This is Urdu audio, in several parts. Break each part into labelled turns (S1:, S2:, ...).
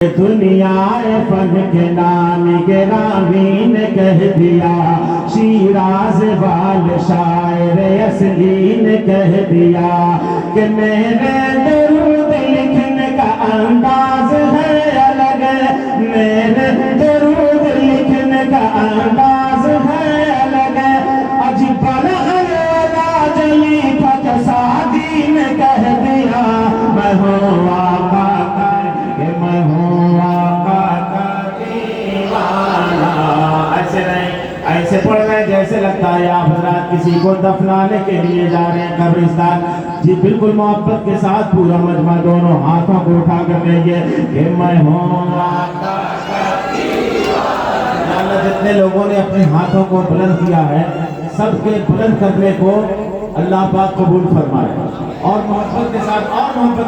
S1: دنیا فن کے نام گرامی نے کہہ دیا، شیراز وال شاعر اصلی نے کہہ دیا کہ میرے درود لکھنے کا انداز ہے الگ، میرے درود لکھنے کا انداز ہے الگ، عجیب بلغ جلی پھٹ سادی نے کہہ دیا میں ہوں آقا کا، کہ میں ہوں آقا کا دیوانہ۔ ایسے نہیں، ایسے پڑھ رہے جیسے لگتا ہے آپ حضرات کسی کو دفنانے کے لیے جا رہے ہیں قبرستان۔ جی بالکل محبت کے ساتھ پورا مجمع دونوں ہاتھوں کو اٹھا کر کہیے کہ میں ہوں آقا کا دیوانہ۔ اللہ جتنے لوگوں نے اپنے ہاتھوں کو بلند کیا ہے سب کے بلند کرنے کو اللہ پاک قبول فرمائے، اور محبت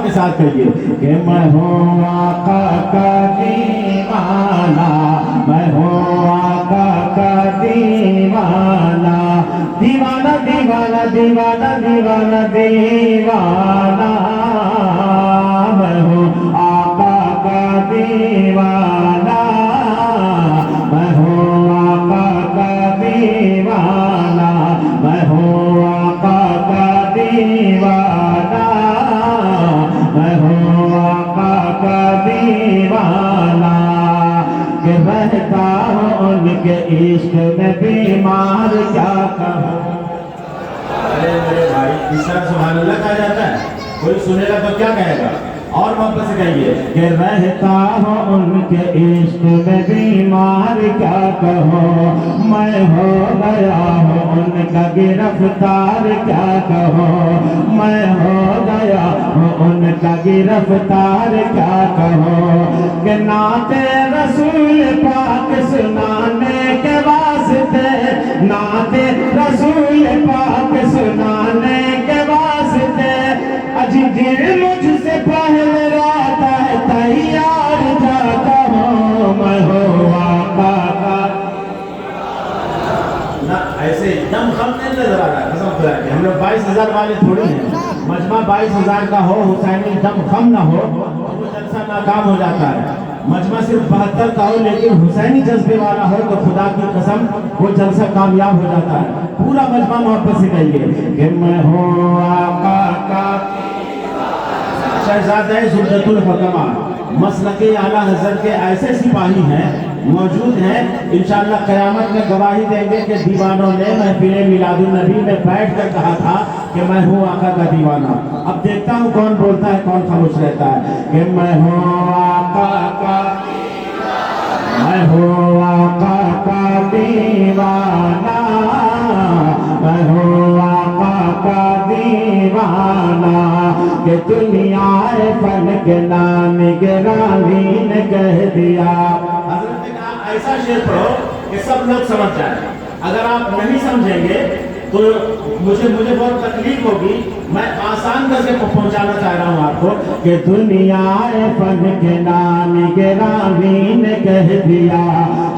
S1: کے ساتھ کہیے کہ میں ہوں آقا کا دیوانہ، میں ہوں آقا کا دیوانہ، دیوانہ دیوانہ دیوانہ دیوانہ دیوانہ، میں ہوں آقا کا دیوانہ، میں ہوں آقا کا دیوانہ، میں ہوں آقا کا دیوانہ، میں ہوں آقا کا دیوانہ، کہ رہتا ہوں ان کے عشق میں بیمار کیا کہوں۔ ارے میرے بھائی اس طرح سبحان اللہ کہا جاتا ہے، کوئی سنے گا تو کیا کہے گا؟ اور محبت سے کہیے کہ رہتا ہوں ان کے عشق میں بیمار کیا کہوں، میں ہو گیا ہوں ان کا گرفتار کیا کہوں، میں ہو گیا ہوں ان کا گرفتار کیا کہوں، کہ نعت رسول پاک سنانے کے واسطے، نعت رسول پاک سنانے کے واسطے اجی دل مجھ سے پہلے رہتا ہے تیار جاتا ہوں، میں ہوں آقا کا نہ ایسے دم خم نہیں نظر آ رہا ہے، قسم خدا کی ہم لوگ 22,000 والے تھوڑی ہیں، مجمع 22,000 کا ہو حسینی دم خم نہ ہو تو وہ جلسہ ناکام ہو جاتا ہے، مجمع صرف 72 کا ہو لیکن حسینی جذبے والا ہو تو خدا کی قسم وہ جلسہ کامیاب ہو جاتا ہے۔ پورا مجمع محبت سے کہیے کہ میں ہوں آقا کا شہزادہ زبدۃ الحکماء مسلک اعلیٰ حضرت کے ایسے سپاہی ہیں موجود ہیں، انشاءاللہ قیامت میں گواہی دیں گے کہ دیوانوں نے محفل میلاد النبی میں بیٹھ کر کہا تھا کہ میں ہوں آقا کا دیوانہ۔ اب دیکھتا ہوں کون بولتا ہے کون خاموش رہتا ہے کہ میں ہوں آقا کا، میں ہوں آقا کا دیوانہ، میں ہوں آقا کا دیوانہ، کہ دنیا فن کے نام گرامی نے کہہ دیا۔ حضرت نے کہا ایسا شعر پڑھو کہ سب لوگ سمجھ جائیں، اگر آپ نہیں سمجھیں گے تو مجھے بہت تکلیف ہوگی، میں آسان کر کے پہنچانا چاہ رہا ہوں آپ کو کہ دنیا فن کے نام گرامی نے کہہ دیا،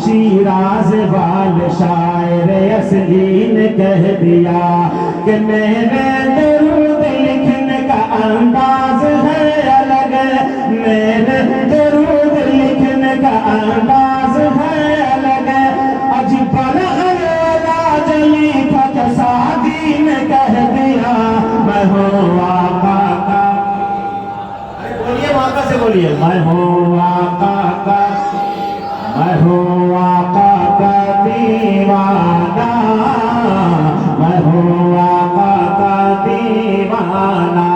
S1: شیراز وال شاعر اصلی نے کہہ دیا کہ میرے درود لکھنے کا انداز ہے الگ، میرے درود لکھنے کا انداز ہے الگ، عجیب بلغ جلی پھٹ سادی نے کہہ دیا میں ہوں آقا کا، ارے بولیے آقا سے بولیے، میں ہوں آقا کا، میں ہوں آقا کا دیوانہ، میں ہوں آقا کا دیوانہ۔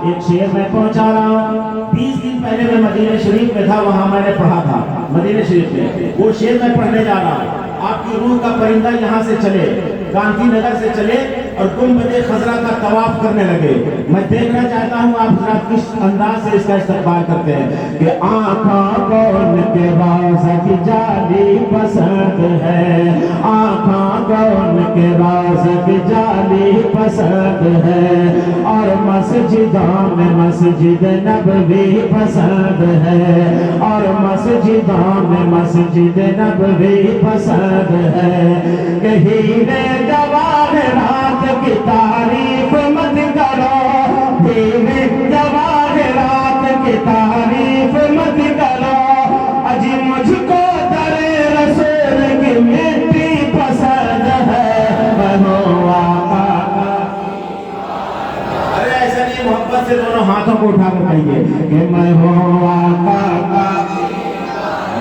S1: ایک شعر میں پہنچا رہا ہوں، 20 دن پہلے میں مدینہ شریف میں تھا، وہاں میں نے پڑھا تھا مدینہ شریف میں، وہ شعر میں پڑھنے جا رہا ہوں۔ آپ کی روح کا پرندہ یہاں سے چلے، گاندھی نگر سے چلے اور گنبد خضرا کا طواف کرنے لگے، میں دیکھنا چاہتا ہوں آپ حضرات کس انداز سے اس کا استقبال کرتے ہیں کہ آنکھوں کو ان کے باز کی جالی پسند ہے، آنکھوں کو ان کے باز کی جالی پسند ہے، اور مسجدوں میں مسجد نبوی پسند ہے، اور مسجدوں میں مسجد نبوی پسند ہے، کہ ہیرے جواہرات کی تعریف مت کرو، ہیرے جواہرات کی تعریف مت کرو،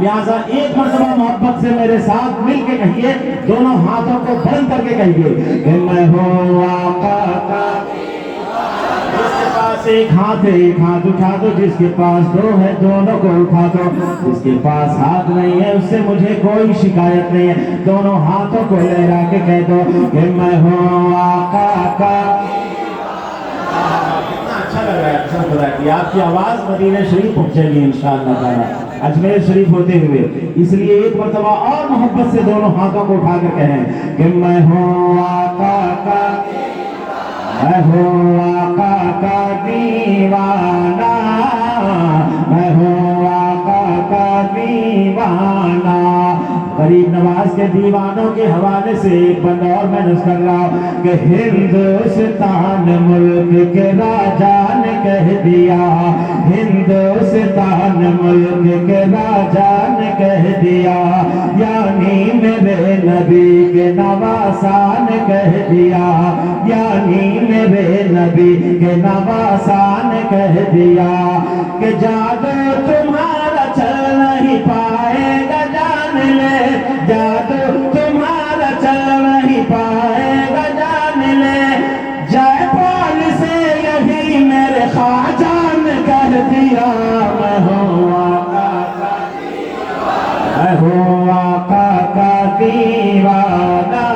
S1: لہٰذا ایک مرتبہ محبت سے میرے ساتھ مل کے کہیے، دونوں ہاتھوں کو بلند کر کے کہیے کہ میں ہوں آقا کا جس کے پاس ایک ہاتھ ہے ایک ہاتھ اٹھا دو، جس کے پاس دو ہے دونوں کو اٹھا دو، جس کے پاس ہاتھ نہیں ہے اس سے مجھے کوئی شکایت نہیں ہے، دونوں ہاتھوں کو لہرا کے کہہ دو کہ میں ہوں آقا کا۔ کتنا اچھا لگ رہا ہے، اچھا خدا کی آپ کی آواز مدینہ شریف پہنچے گی انشاءاللہ تعالی اجمیر شریف ہوتے ہوئے، اس لیے ایک مرتبہ اور محبت سے دونوں ہاتھوں کو اٹھا کر کہیں کہ میں ہوں آقا کا، میں ہوں آقا کا دیوانہ، میں ہوں آقا کا دیوانہ۔ غریب نواز کے دیوانوں کے حوالے سے ایک بند اور میں نظر کر رہا ہوں کہ ہندوستان ملک کے راجا نے کہہ دیا، ہندوستان ملک کے راجا نے کہہ دیا، یعنی میرے نبی کے نواسا نے کہہ دیا، یعنی میرے نبی کے نواسا نے کہہ دیا کہ جادو تمہارا چل نہیں پائے گا، جان لے جادو تمہارا چل نہیں پائے گا، جان لے جے پال سے یہی میرے خواجہ نے کہہ دیا، میں ہوں آقا کا دیوانہ، میں ہوں آقا کا دیوانہ،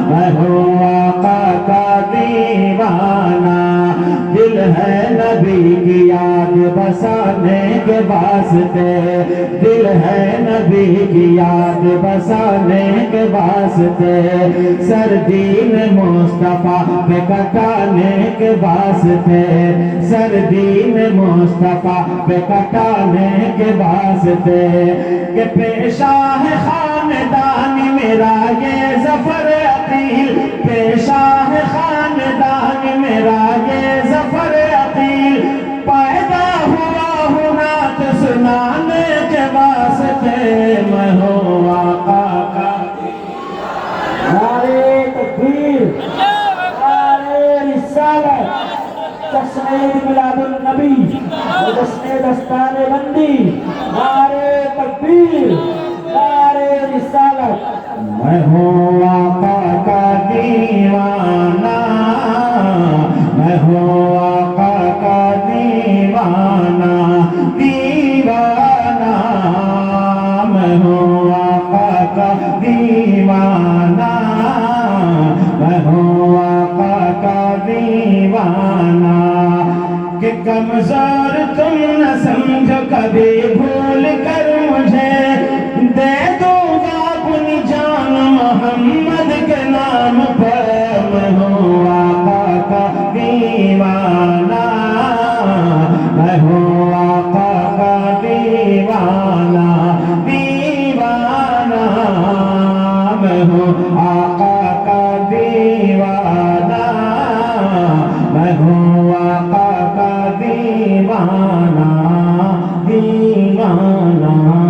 S1: میں ہوں آقا کا دیوانہ۔ دل ہے نبی کی یاد بسانے کے واسطے، دل ہے نبی کی یاد بسانے کے واسطے، سردین مصطفیٰ پہ کٹانے کے واسطے، سردین مصطفیٰ پہ کٹانے کے واسطے، کہ پیشہ ہے خاندان میرا یہ ظفر عقیل، پیشہ ہے خاندان میرا یہ ظفر عقیل، پیدا ہوا ہوں نعت سنانے کے واسطے، میں ہوں آقا کا نعرے تکبیر، نعرے رسالت، جشن میلاد النبی، جشن دستار بندی، نعرے تکبیر، نعرے رسالت۔ میں ہوں آقا کا دیوانہ، میں ہوں آقا کا دیوانہ، دیوانہ، میں ہوں آقا کا دیوانہ، میں ہوں آقا کا دیوانہ۔ کہ کمزور تم نہ سمجھو کبھی بھول کر مجھے، دے دوں گا اپنی جان محمد کے نام پر، میں ہوں آقا کا دیوانہ، میں ہوں آقا کا دیوانہ، دیوانہ، میں ہوں آقا کا دیوانہ، میں ہوں آقا کا دیوانہ، دیوانہ۔